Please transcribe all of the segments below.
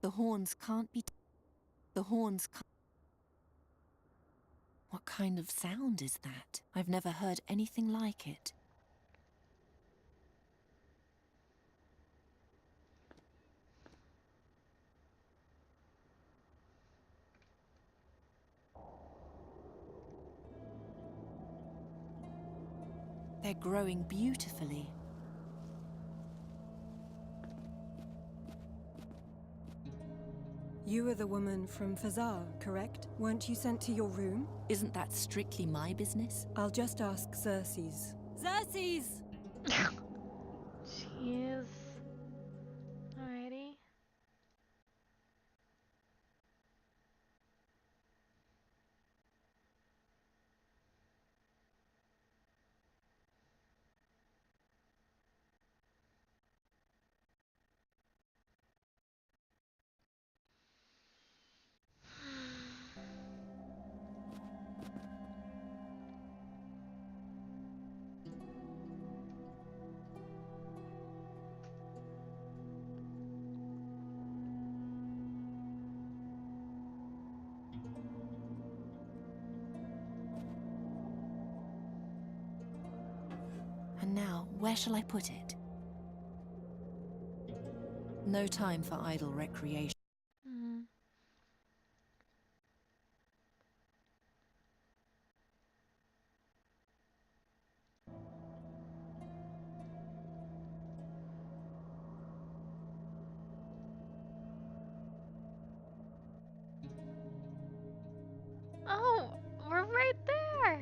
The horns can't be... The horns can't... What kind of sound is that? I've never heard anything like it. They're growing beautifully. You are the woman from Fazal, correct? Weren't you sent to your room? Isn't that strictly my business? I'll just ask Xerxes. Xerxes! Jeez. Alrighty. And now, where shall I put it? No time for idle recreation. Oh, we're right there.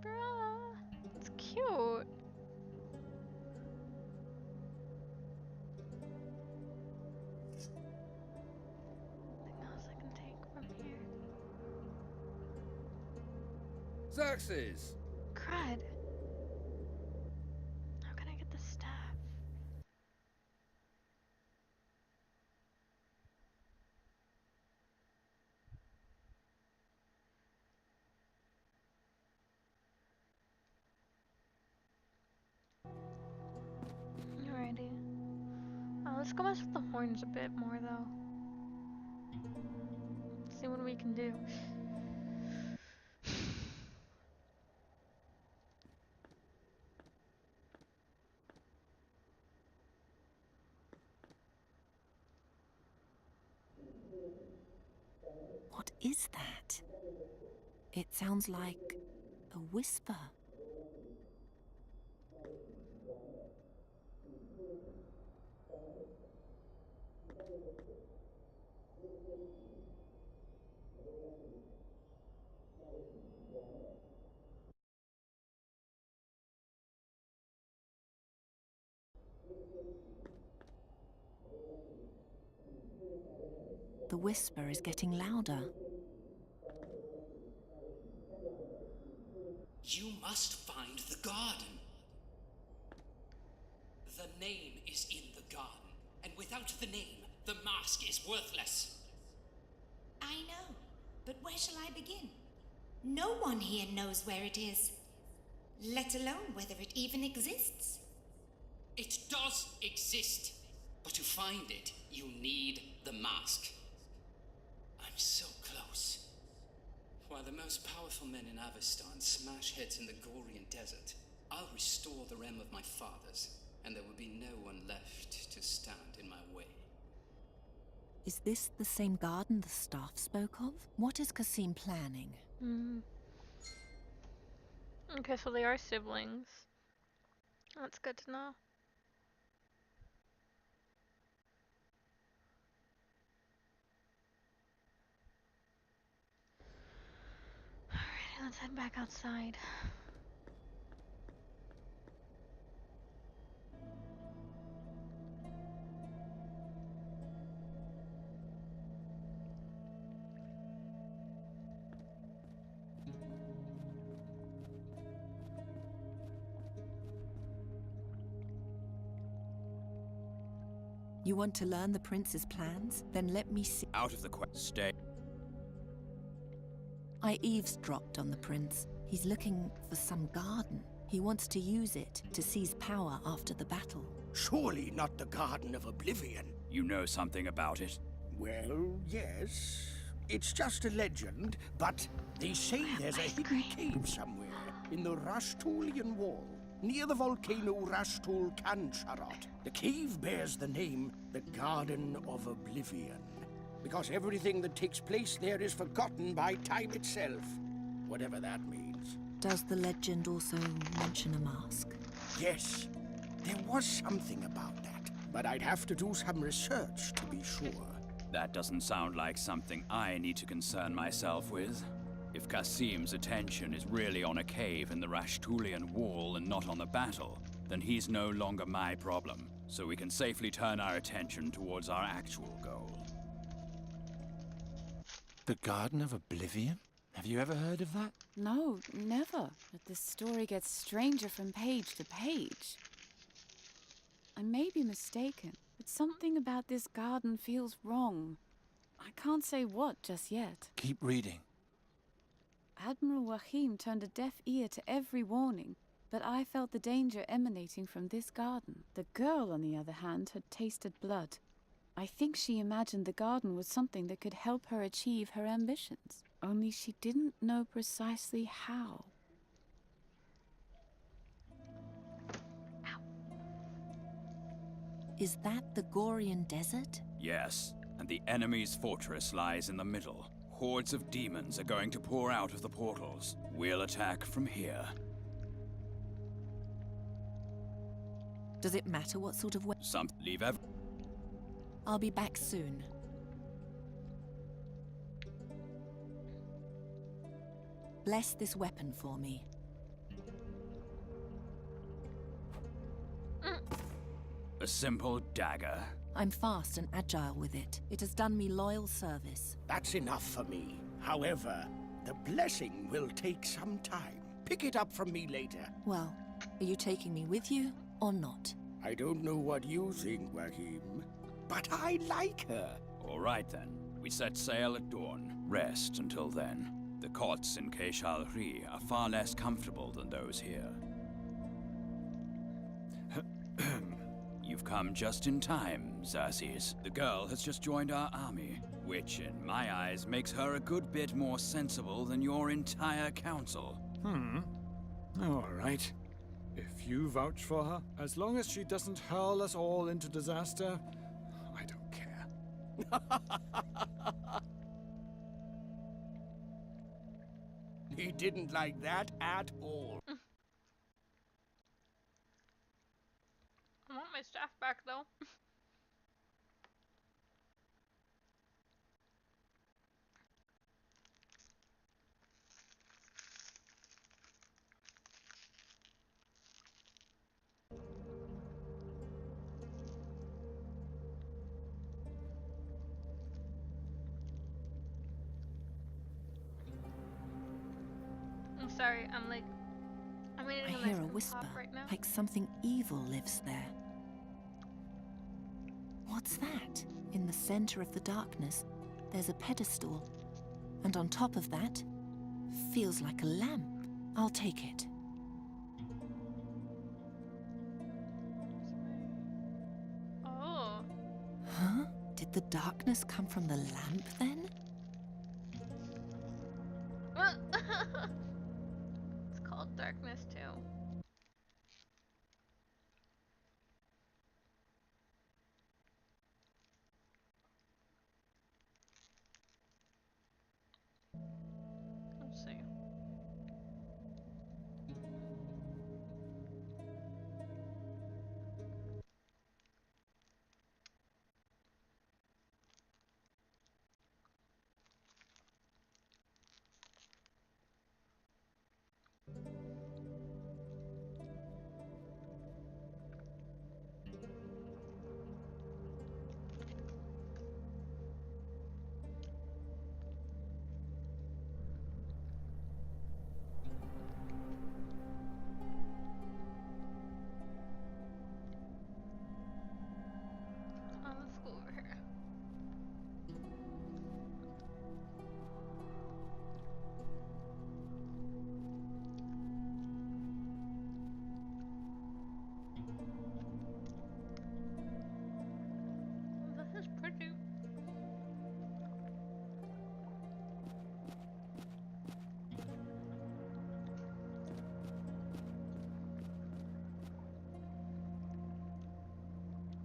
Bruh, it's cute. Nothing else I can take from here. Xerxes! Crud. How can I get the staff? Alrighty. Let's go mess with the horns a bit more though. See what we can do. What is that? It sounds like a whisper. The whisper is getting louder. You must find the garden. The name is in the garden, and without the name, the mask is worthless. I know, but where shall I begin? No one here knows where it is, let alone whether it even exists. It does exist, but to find it, you need the mask. I'm so close. While the most powerful men in Avestan smash heads in the Gorian desert, I'll restore the realm of my fathers, and there will be no one left to stand in my way. Is this the same garden the staff spoke of? What is Kasim planning? Okay, so they are siblings. That's good to know. Alright, let's head back outside. You want to learn the prince's plans? Then let me see. Out of the stay. I eavesdropped on the prince. He's looking for some garden. He wants to use it to seize power after the battle. Surely not the Garden of Oblivion. You know something about it? Well, yes. It's just a legend, but they say there's a hidden cave somewhere in the Rashtulian Wall, near the volcano Rashtul Kancharot. The cave bears the name the Garden of Oblivion, because everything that takes place there is forgotten by time itself, whatever that means. Does the legend also mention a mask? Yes, there was something about that, but I'd have to do some research to be sure. That doesn't sound like something I need to concern myself with. If Kasim's attention is really on a cave in the Rashtulian Wall and not on the battle, then he's no longer my problem, so we can safely turn our attention towards our actual goal. The Garden of Oblivion? Have you ever heard of that? No, never. But this story gets stranger from page to page. I may be mistaken, but something about this garden feels wrong. I can't say what just yet. Keep reading. Admiral Wahim turned a deaf ear to every warning, but I felt the danger emanating from this garden. The girl, on the other hand, had tasted blood. I think she imagined the garden was something that could help her achieve her ambitions. Only she didn't know precisely how. Is that the Gorian Desert? Yes, and the enemy's fortress lies in the middle. Hordes of demons are going to pour out of the portals. We'll attack from here. Does it matter what sort of Leave I'll be back soon. Bless this weapon for me. a simple dagger. I'm fast and agile with it. It has done me loyal service. That's enough for me. However, the blessing will take some time. Pick it up from me later. Well, are you taking me with you or not? I don't know what you think, Wahim, but I like her. All right, then. We set sail at dawn. Rest until then. The cots in Keishalri are far less comfortable than those here. You've come just in time, Xerxes. The girl has just joined our army, which, in my eyes, makes her a good bit more sensible than your entire council. All right. If you vouch for her, as long as she doesn't hurl us all into disaster, I don't care. He didn't like that at all. I want my staff back though. I'm sorry, I'm I eating hear a nice whisper, pop right now. like something evil lives there. What's that? In the center of the darkness, there's a pedestal. And on top of that, feels like a lamp. I'll take it. Oh. Huh? Did the darkness come from the lamp then? It's called darkness too. Let's see.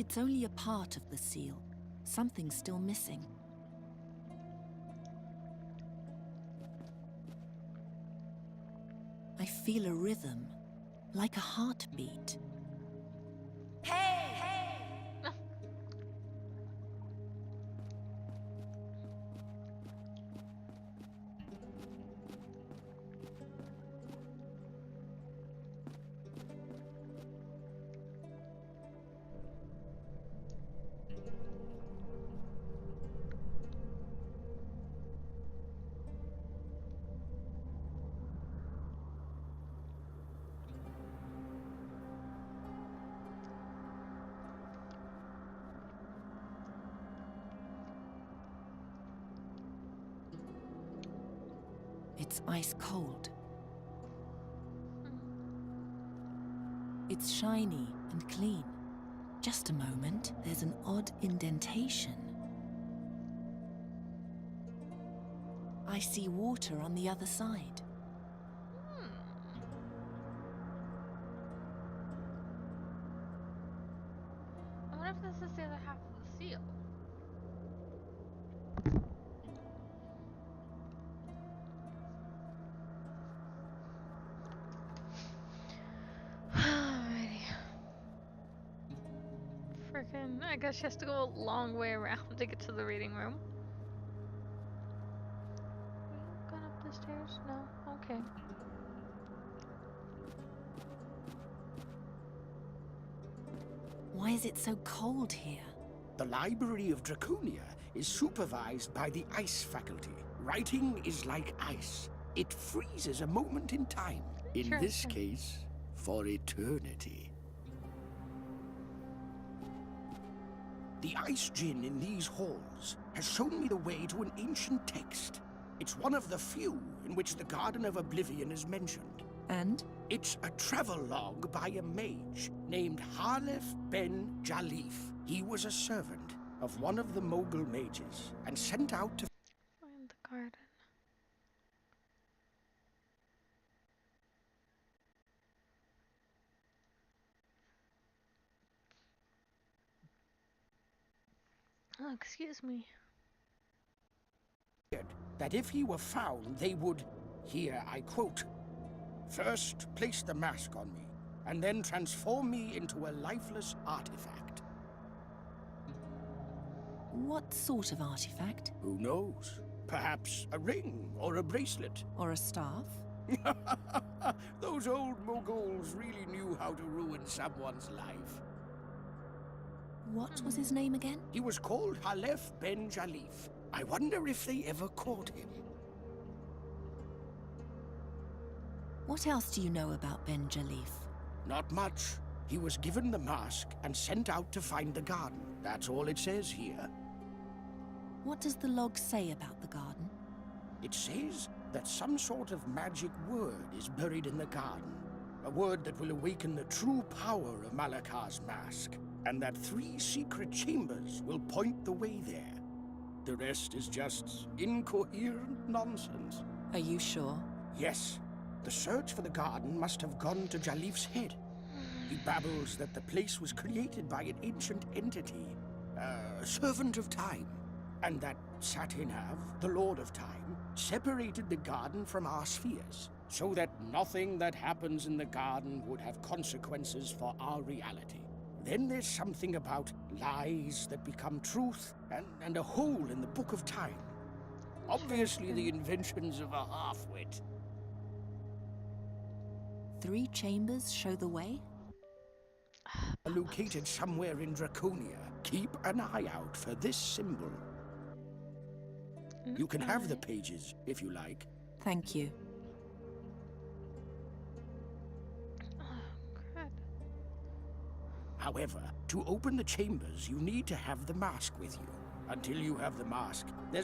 It's only a part of the seal. Something's still missing. I feel a rhythm, like a heartbeat. It's ice cold. It's shiny and clean. Just a moment, there's an odd indentation. I see water on the other side. I wonder if this is the other half of the seal. Alrighty. Frickin', I guess she has to go a long way around to get to the reading room. We gone up the stairs? No? Okay. Why is it so cold here? The Library of Draconia is supervised by the Ice Faculty. Writing is like ice. It freezes a moment in time. In this case, for eternity. The ice djinn in these halls has shown me the way to an ancient text. It's one of the few in which the Garden of Oblivion is mentioned. And? It's a travelogue by a mage named Halef ben Jalif. He was a servant of one of the Mogul mages and sent out to Find the garden. Oh, excuse me. that if he were found, they would, here I quote, "First place the mask on me, and then transform me into a lifeless artifact." What sort of artifact? Who knows? Perhaps a ring or a bracelet. Or a staff? Those old Moguls really knew how to ruin someone's life. What was his name again? He was called Halef ben Jalif. I wonder if they ever caught him. What else do you know about Ben Jalif? Not much. He was given the mask and sent out to find the garden. That's all it says here. What does the log say about the garden? It says that some sort of magic word is buried in the garden. A word that will awaken the true power of Malakar's mask. And that 3 secret chambers will point the way there. The rest is just incoherent nonsense. Are you sure? Yes. The search for the garden must have gone to Jalif's head. He babbles that the place was created by an ancient entity, a servant of time, and that Satinav, the Lord of Time, separated the garden from our spheres, so that nothing that happens in the garden would have consequences for our reality. Then there's something about lies that become truth, and a hole in the Book of Time. Obviously the inventions of a half-wit. 3 chambers show the way? Located somewhere in Draconia. Keep an eye out for this symbol. You can have the pages, if you like. Thank you. However, to open the chambers, you need to have the mask with you. Until you have the mask, there's